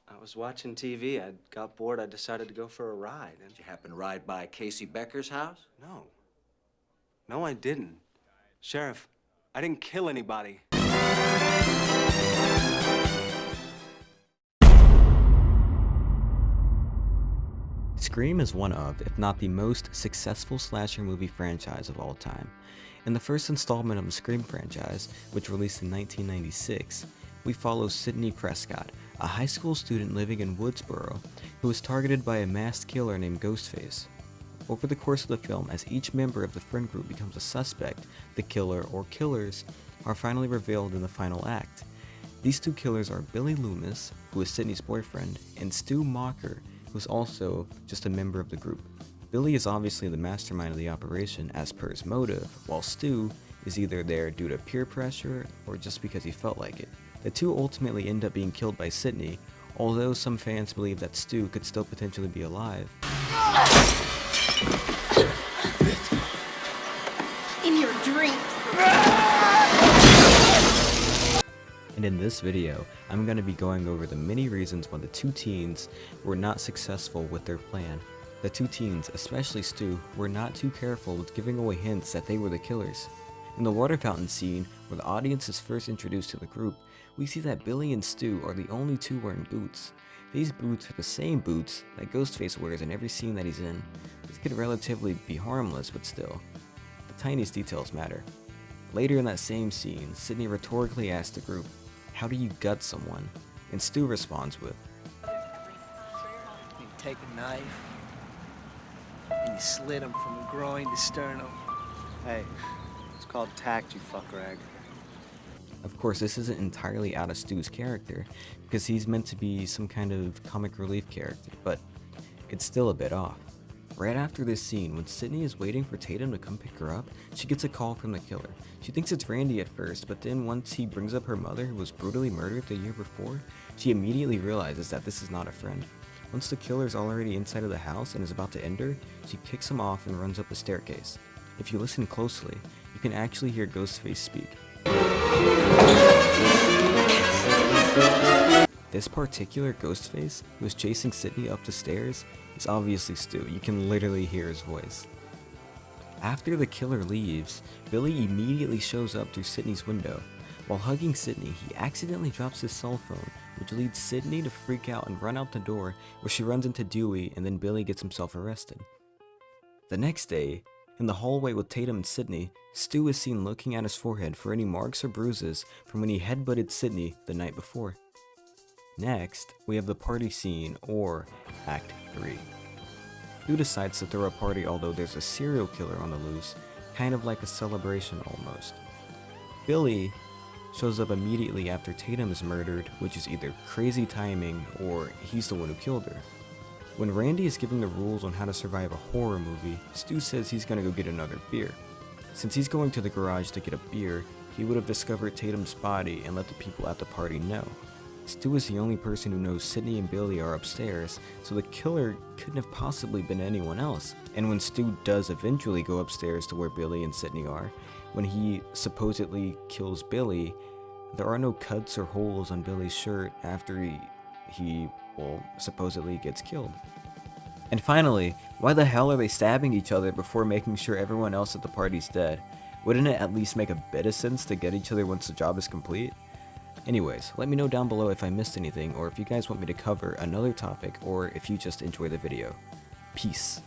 I was watching TV. I got bored. I decided to go for a ride. And Did you happen to ride by Casey Becker's house? no. No, I didn't. Sheriff, I didn't kill anybody. Scream is one of, if not the most successful slasher movie franchise of all time. In the first installment of the Scream franchise, which released in 1996, we follow Sidney Prescott, a high school student living in Woodsboro, who is targeted by a masked killer named Ghostface. Over the course of the film, as each member of the friend group becomes a suspect, the killer or killers are finally revealed in the final act. These two killers are Billy Loomis, who is Sidney's boyfriend, and Stu Macher, who is also just a member of the group. Billy is obviously the mastermind of the operation as per his motive, while Stu is either there due to peer pressure or just because he felt like it. The two ultimately end up being killed by Sidney, although some fans believe that Stu could still potentially be alive. In your dreams. And in this video, I'm going to be going over the many reasons why the two teens were not successful with their plan. The two teens, especially Stu, were not too careful with giving away hints that they were the killers. In the water fountain scene, where the audience is first introduced to the group, we see that Billy and Stu are the only two wearing boots. These boots are the same boots that Ghostface wears in every scene that he's in. This could relatively be harmless, but still, the tiniest details matter. Later in that same scene, Sidney rhetorically asks the group, "How do you gut someone?" And Stu responds with, You take a knife and you slit him from groin to sternum. Hey, it's called tact, you fuck rag. Of course, this isn't entirely out of Stu's character, because he's meant to be some kind of comic relief character, but it's still a bit off. Right after this scene, when Sidney is waiting for Tatum to come pick her up, she gets a call from the killer. She thinks it's Randy at first, but then once he brings up her mother who was brutally murdered the year before, she immediately realizes that this is not a friend. Once the killer is already inside of the house and is about to enter, she kicks him off and runs up a staircase. If you listen closely, you can actually hear Ghostface speak. This particular Ghostface, who is chasing Sidney up the stairs, is obviously Stu. You can literally hear his voice. After the killer leaves, Billy immediately shows up through Sidney's window. While hugging Sidney, he accidentally drops his cell phone, which leads Sidney to freak out and run out the door, where she runs into Dewey, and then Billy gets himself arrested. The next day, in the hallway with Tatum and Sidney, Stu is seen looking at his forehead for any marks or bruises from when he headbutted Sidney the night before. Next, we have the party scene, or Act 3. Stu decides to throw a party although there's a serial killer on the loose, kind of like a celebration almost. Billy shows up immediately after Tatum is murdered, which is either crazy timing or he's the one who killed her. When Randy is giving the rules on how to survive a horror movie, Stu says he's gonna go get another beer. Since he's going to the garage to get a beer, he would have discovered Tatum's body and let the people at the party know. Stu is the only person who knows Sidney and Billy are upstairs, so the killer couldn't have possibly been anyone else. And when Stu does eventually go upstairs to where Billy and Sidney are, when he supposedly kills Billy, there are no cuts or holes on Billy's shirt after he supposedly gets killed. And finally, why the hell are they stabbing each other before making sure everyone else at the party's dead? Wouldn't it at least make a bit of sense to get each other once the job is complete? Anyways, let me know down below if I missed anything, or if you guys want me to cover another topic, or if you just enjoy the video. Peace.